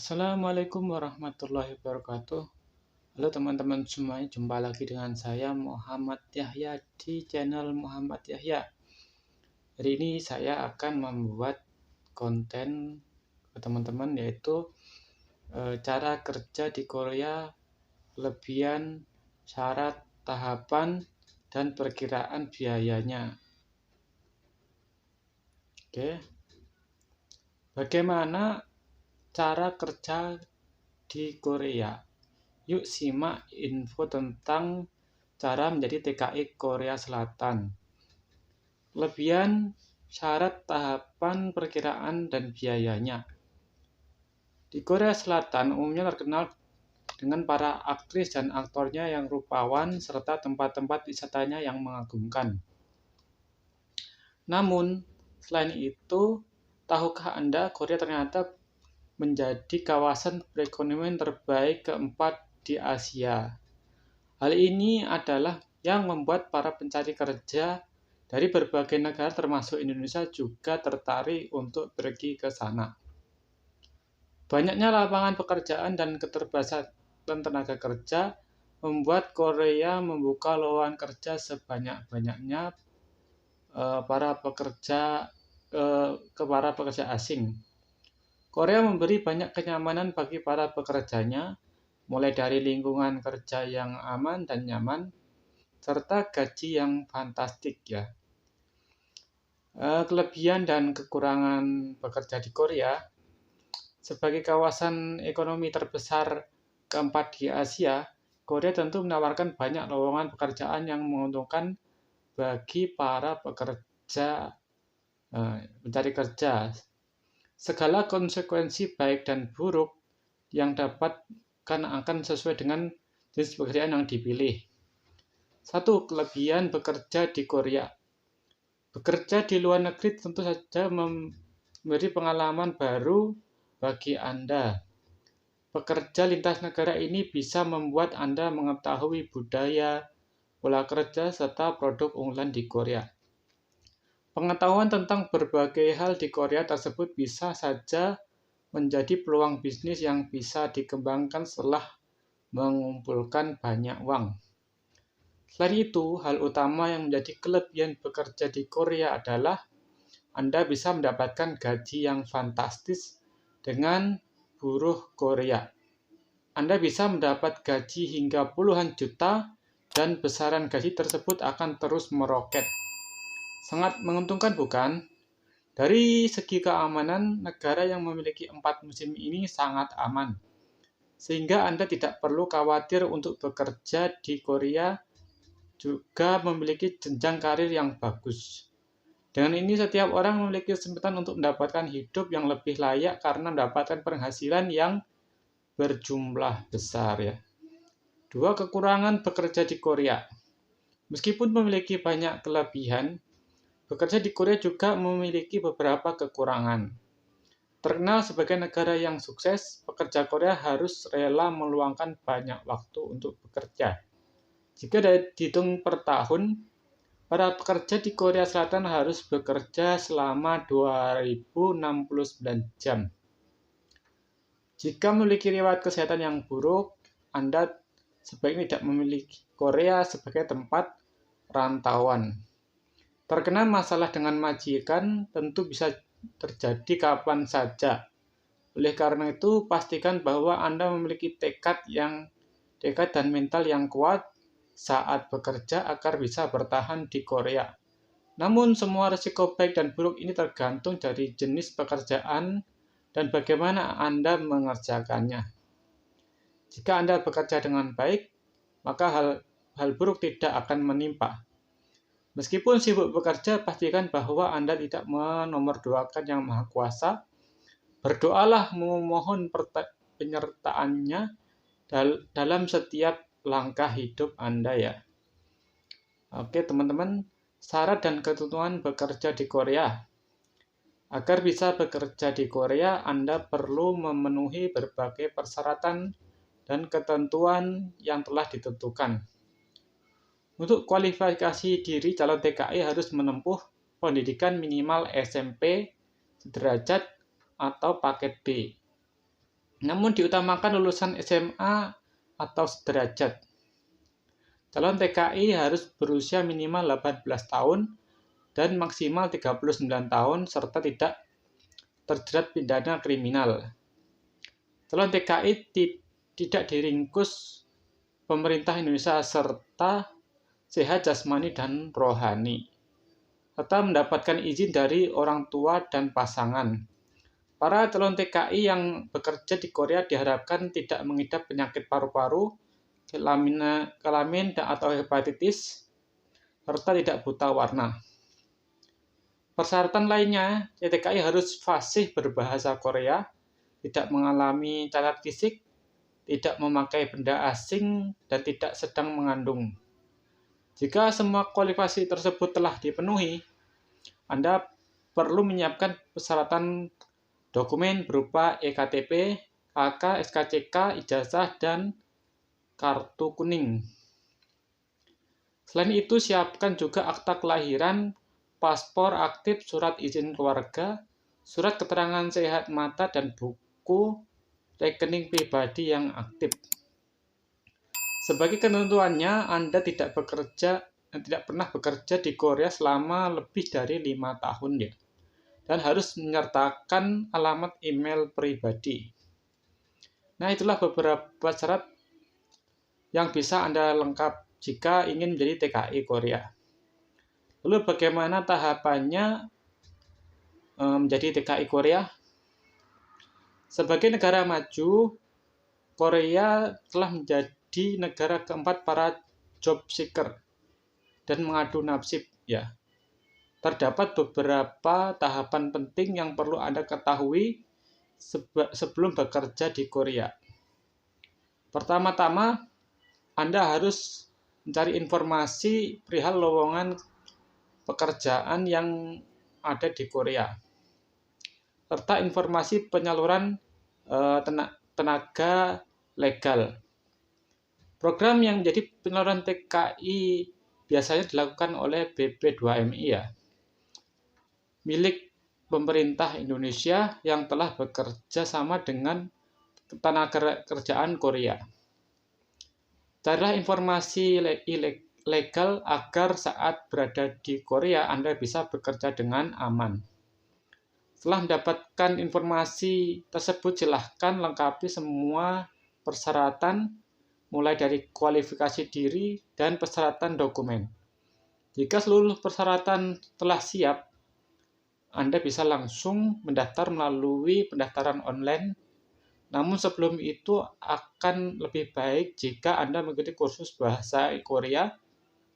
Assalamualaikum warahmatullahi wabarakatuh. Halo teman-teman semuanya, jumpa lagi dengan saya Muhammad Yahya di channel Muhammad Yahya. Hari ini saya akan membuat konten ke teman-teman, yaitu cara kerja di Korea, kelebihan, syarat, tahapan, dan perkiraan biayanya. Oke. Bagaimana cara kerja di Korea? Yuk simak info tentang cara menjadi TKI Korea Selatan. Kelebihan, syarat, tahapan, perkiraan, dan biayanya. Di Korea Selatan umumnya terkenal dengan para aktris dan aktornya yang rupawan serta tempat-tempat wisatanya yang mengagumkan. Namun, selain itu, tahukah Anda Korea ternyata menjadi kawasan perekonomian terbaik keempat di Asia? Hal ini adalah yang membuat para pencari kerja dari berbagai negara termasuk Indonesia juga tertarik untuk pergi ke sana. Banyaknya lapangan pekerjaan dan keterbatasan tenaga kerja membuat Korea membuka lowongan kerja sebanyak-banyaknya ke para pekerja asing. Korea memberi banyak kenyamanan bagi para pekerjanya, mulai dari lingkungan kerja yang aman dan nyaman, serta gaji yang fantastik ya. Kelebihan dan kekurangan bekerja di Korea, sebagai kawasan ekonomi terbesar keempat di Asia, Korea tentu menawarkan banyak lowongan pekerjaan yang menguntungkan bagi para pekerja mencari kerja. Segala konsekuensi baik dan buruk yang akan sesuai dengan jenis pekerjaan yang dipilih. 1. Kelebihan bekerja di Korea. Bekerja di luar negeri tentu saja memberi pengalaman baru bagi Anda. Bekerja lintas negara ini bisa membuat Anda mengetahui budaya, pola kerja, serta produk unggulan di Korea. Pengetahuan tentang berbagai hal di Korea tersebut bisa saja menjadi peluang bisnis yang bisa dikembangkan setelah mengumpulkan banyak uang. Selain itu, hal utama yang menjadi kelebihan bekerja di Korea adalah Anda bisa mendapatkan gaji yang fantastis dengan buruh Korea. Anda bisa mendapat gaji hingga puluhan juta dan besaran gaji tersebut akan terus meroket. Sangat menguntungkan, bukan? Dari segi keamanan, negara yang memiliki 4 musim ini sangat aman, sehingga Anda tidak perlu khawatir untuk bekerja di Korea, juga memiliki jenjang karir yang bagus. Dengan ini, setiap orang memiliki kesempatan untuk mendapatkan hidup yang lebih layak karena mendapatkan penghasilan yang berjumlah besar ya. 2. Kekurangan bekerja di Korea. Meskipun memiliki banyak kelebihan, bekerja di Korea juga memiliki beberapa kekurangan. Terkenal sebagai negara yang sukses, pekerja Korea harus rela meluangkan banyak waktu untuk bekerja. Jika dihitung per tahun, para pekerja di Korea Selatan harus bekerja selama 2069 jam. Jika memiliki riwayat kesehatan yang buruk, Anda sebaiknya tidak memiliki Korea sebagai tempat rantauan. Terkena masalah dengan majikan tentu bisa terjadi kapan saja. Oleh karena itu, pastikan bahwa Anda memiliki tekad dan mental yang kuat saat bekerja agar bisa bertahan di Korea. Namun, semua risiko baik dan buruk ini tergantung dari jenis pekerjaan dan bagaimana Anda mengerjakannya. Jika Anda bekerja dengan baik, maka hal buruk tidak akan menimpa. Meskipun sibuk bekerja, pastikan bahwa Anda tidak menomorduakan Yang Maha Kuasa. Berdoalah memohon penyertaannya dalam setiap langkah hidup Anda ya. Oke teman-teman, syarat dan ketentuan bekerja di Korea. Agar bisa bekerja di Korea, Anda perlu memenuhi berbagai persyaratan dan ketentuan yang telah ditentukan. Untuk kualifikasi diri, calon TKI harus menempuh pendidikan minimal SMP sederajat atau paket B. namun diutamakan lulusan SMA atau sederajat. Calon TKI harus berusia minimal 18 tahun dan maksimal 39 tahun serta tidak terjerat pidana kriminal. Calon TKI tidak diringkus pemerintah Indonesia serta sehat jasmani dan rohani, serta mendapatkan izin dari orang tua dan pasangan. Para calon TKI yang bekerja di Korea diharapkan tidak mengidap penyakit paru-paru, kelamin atau hepatitis, serta tidak buta warna. Persyaratan lainnya, TKI harus fasih berbahasa Korea, tidak mengalami cacat fisik, tidak memakai benda asing, dan tidak sedang mengandung. Jika semua kualifikasi tersebut telah dipenuhi, Anda perlu menyiapkan persyaratan dokumen berupa EKTP, KK, SKCK, ijazah, dan kartu kuning. Selain itu, siapkan juga akta kelahiran, paspor aktif, surat izin keluarga, surat keterangan sehat mata, dan buku rekening pribadi yang aktif. Sebagai ketentuannya, Anda tidak pernah bekerja di Korea selama lebih dari 5 tahun ya. Dan harus menyertakan alamat email pribadi. Nah, itulah beberapa syarat yang bisa Anda lengkap jika ingin menjadi TKI Korea. Lalu bagaimana tahapannya menjadi TKI Korea? Sebagai negara maju, Korea telah menjadi negara keempat para job seeker dan mengadu nasib ya. Terdapat beberapa tahapan penting yang perlu Anda ketahui sebelum bekerja di Korea. Pertama-tama, Anda harus mencari informasi perihal lowongan pekerjaan yang ada di Korea, serta informasi penyaluran tenaga legal. Program yang menjadi penyaluran TKI biasanya dilakukan oleh BP2MI ya, milik pemerintah Indonesia yang telah bekerja sama dengan tenaga kerjaan Korea. Carilah informasi legal agar saat berada di Korea Anda bisa bekerja dengan aman. Setelah mendapatkan informasi tersebut, silahkan lengkapi semua persyaratan mulai dari kualifikasi diri dan persyaratan dokumen. Jika seluruh persyaratan telah siap, Anda bisa langsung mendaftar melalui pendaftaran online. Namun sebelum itu akan lebih baik jika Anda mengikuti kursus bahasa Korea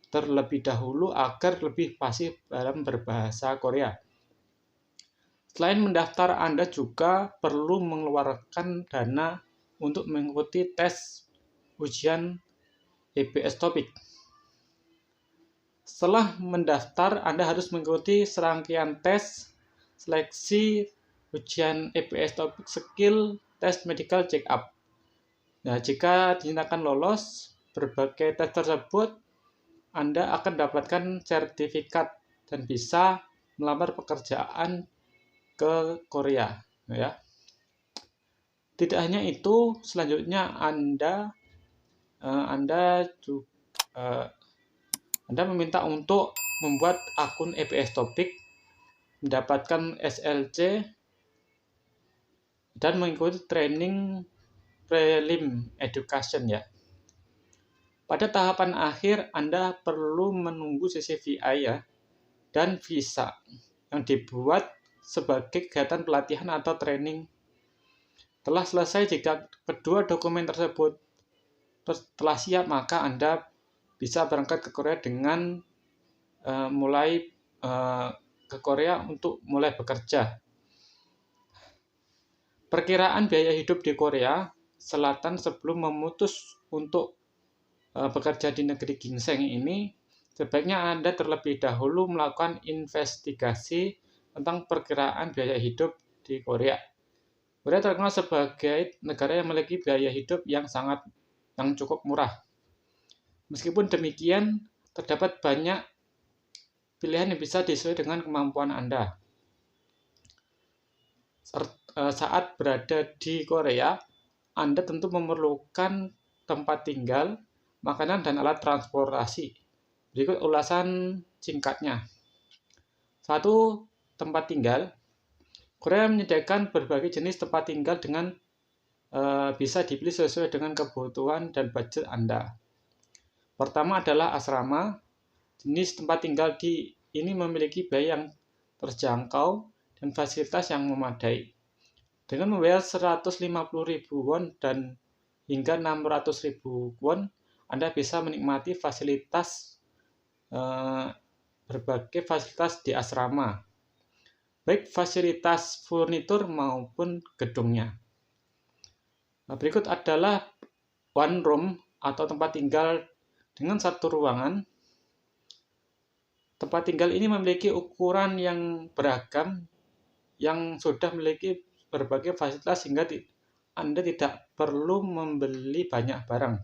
terlebih dahulu agar lebih fasih dalam berbahasa Korea. Selain mendaftar, Anda juga perlu mengeluarkan dana untuk mengikuti tes ujian EBS TOPIK. Setelah mendaftar, Anda harus mengikuti serangkaian tes, seleksi, ujian EBS TOPIK skill, tes medical check up. Nah, jika dinyatakan lolos berbagai tes tersebut, Anda akan mendapatkan sertifikat dan bisa melamar pekerjaan ke Korea. Ya. Tidak hanya itu, selanjutnya Anda meminta untuk membuat akun EBS TOPIK, mendapatkan SLC, dan mengikuti training prelim education ya. Pada tahapan akhir, Anda perlu menunggu CCVI ya, dan visa yang dibuat sebagai kegiatan pelatihan atau training. Telah selesai, jika kedua dokumen tersebut telah siap, maka Anda bisa berangkat ke Korea dengan ke Korea untuk mulai bekerja. Perkiraan biaya hidup di Korea Selatan sebelum memutus untuk bekerja di negeri ginseng ini, sebaiknya Anda terlebih dahulu melakukan investigasi tentang perkiraan biaya hidup di Korea. Korea terkenal sebagai negara yang memiliki biaya hidup yang cukup murah. Meskipun demikian, terdapat banyak pilihan yang bisa disesuaikan dengan kemampuan Anda. Saat berada di Korea, Anda tentu memerlukan tempat tinggal, makanan, dan alat transportasi. Berikut ulasan singkatnya. 1. Tempat tinggal. Korea menyediakan berbagai jenis tempat tinggal dengan bisa dipilih sesuai dengan kebutuhan dan budget Anda. Pertama adalah asrama. Jenis tempat tinggal ini memiliki biaya yang terjangkau dan fasilitas yang memadai. Dengan membayar 150.000 won dan hingga 600.000 won, Anda bisa menikmati berbagai fasilitas di asrama, baik fasilitas furnitur maupun gedungnya. Berikut adalah one room atau tempat tinggal dengan satu ruangan. Tempat tinggal ini memiliki ukuran yang beragam, yang sudah memiliki berbagai fasilitas sehingga Anda tidak perlu membeli banyak barang.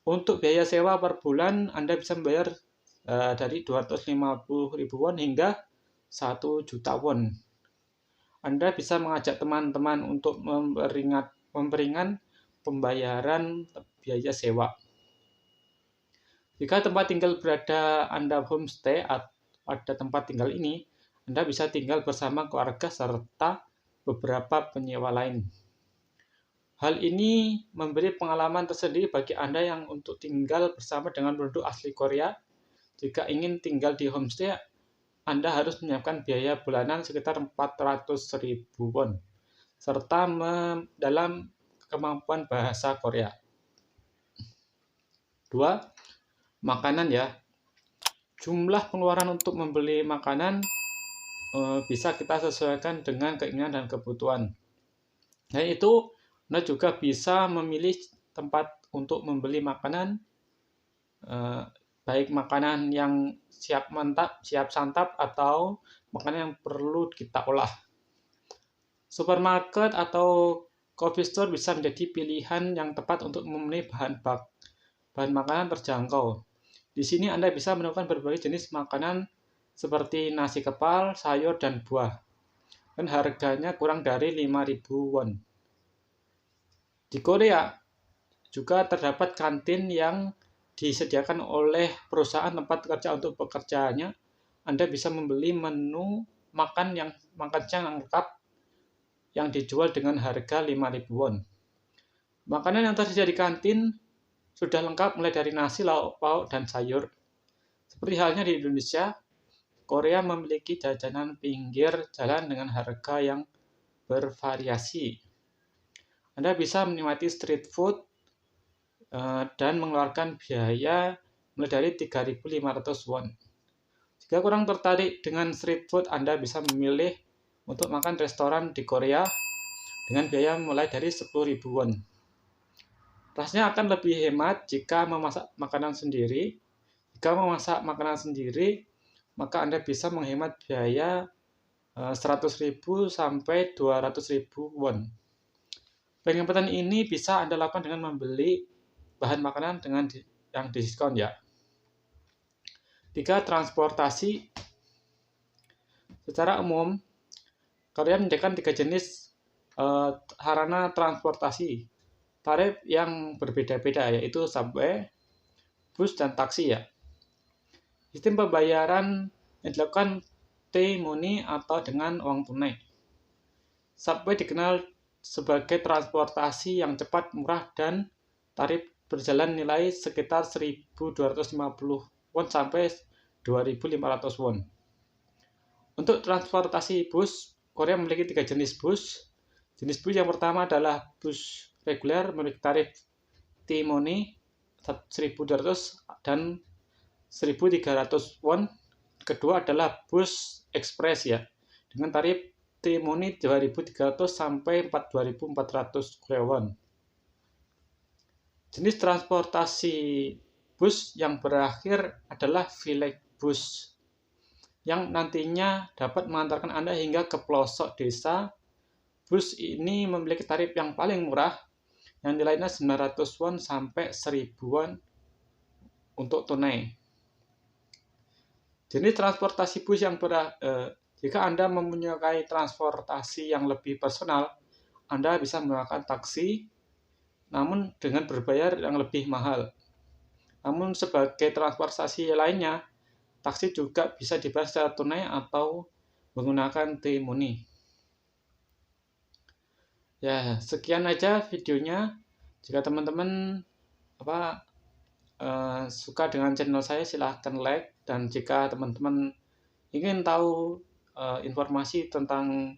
Untuk biaya sewa per bulan, Anda bisa membayar dari 250.000 won hingga 1 juta won. Anda bisa mengajak teman-teman untuk memperingan pembayaran biaya sewa. Jika tempat tinggal berada Anda homestay pada tempat tinggal ini, Anda bisa tinggal bersama keluarga serta beberapa penyewa lain. Hal ini memberi pengalaman tersendiri bagi Anda yang untuk tinggal bersama dengan penduduk asli Korea. Jika ingin tinggal di homestay, Anda harus menyiapkan biaya bulanan sekitar 400.000 won, serta dalam kemampuan bahasa Korea. 2. Makanan ya. Jumlah pengeluaran untuk membeli makanan bisa kita sesuaikan dengan keinginan dan kebutuhan. Yaitu, Anda juga bisa memilih tempat untuk membeli makanan, baik makanan yang siap santap atau makanan yang perlu kita olah. Supermarket atau coffee store bisa menjadi pilihan yang tepat untuk memenuhi bahan makanan terjangkau. Di sini Anda bisa menemukan berbagai jenis makanan seperti nasi kepal, sayur, dan buah. Dan harganya kurang dari 5.000 won. Di Korea juga terdapat kantin yang disediakan oleh perusahaan tempat kerja untuk pekerjaannya. Anda bisa membeli menu makan siang yang lengkap yang dijual dengan harga 5.000 won. Makanan yang tersedia di kantin sudah lengkap mulai dari nasi, lauk pauk, dan sayur. Seperti halnya di Indonesia, Korea memiliki jajanan pinggir jalan dengan harga yang bervariasi. Anda bisa menikmati street food dan mengeluarkan biaya mulai dari 3.500 won. Jika kurang tertarik dengan street food, Anda bisa memilih untuk makan restoran di Korea dengan biaya mulai dari 10.000 won. Rasanya akan lebih hemat jika memasak makanan sendiri. Jika memasak makanan sendiri, maka Anda bisa menghemat biaya 100.000 sampai 200.000 won. Penghematan ini bisa Anda lakukan dengan membeli bahan makanan yang diskon ya. 3. Transportasi. Secara umum, Korea menyediakan 3 jenis sarana transportasi. Tarif yang berbeda-beda, yaitu subway, bus, dan taksi ya. Sistem pembayaran yang dilakukan T-money atau dengan uang tunai. Subway dikenal sebagai transportasi yang cepat, murah, dan tarif berjalan nilai sekitar 1.250 won sampai 2.500 won. Untuk transportasi bus, Korea memiliki 3 jenis bus. Jenis bus yang pertama adalah bus reguler memiliki tarif T-money 1.200 dan 1.300 won. Kedua adalah bus ekspres ya, dengan tarif T-money 2.300 sampai 2.400 won. Jenis transportasi bus yang berakhir adalah village bus, yang nantinya dapat mengantarkan Anda hingga ke pelosok desa. Bus ini memiliki tarif yang paling murah, yang nilainya 900 won sampai 1.000 won untuk tunai. Jenis transportasi bus yang jika Anda mempunyai transportasi yang lebih personal, Anda bisa menggunakan taksi, namun dengan berbayar yang lebih mahal. Namun sebagai transportasi lainnya, taksi juga bisa dibayar secara tunai atau menggunakan T-Money. Ya, sekian aja videonya. Jika teman-teman suka dengan channel saya, silahkan like. Dan jika teman-teman ingin tahu informasi tentang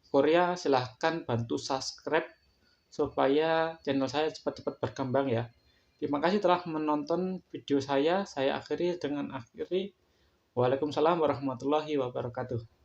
Korea, silahkan bantu subscribe supaya channel saya cepat-cepat berkembang ya. Terima kasih telah menonton video saya. Saya akhiri dengan Waalaikumsalam warahmatullahi wabarakatuh.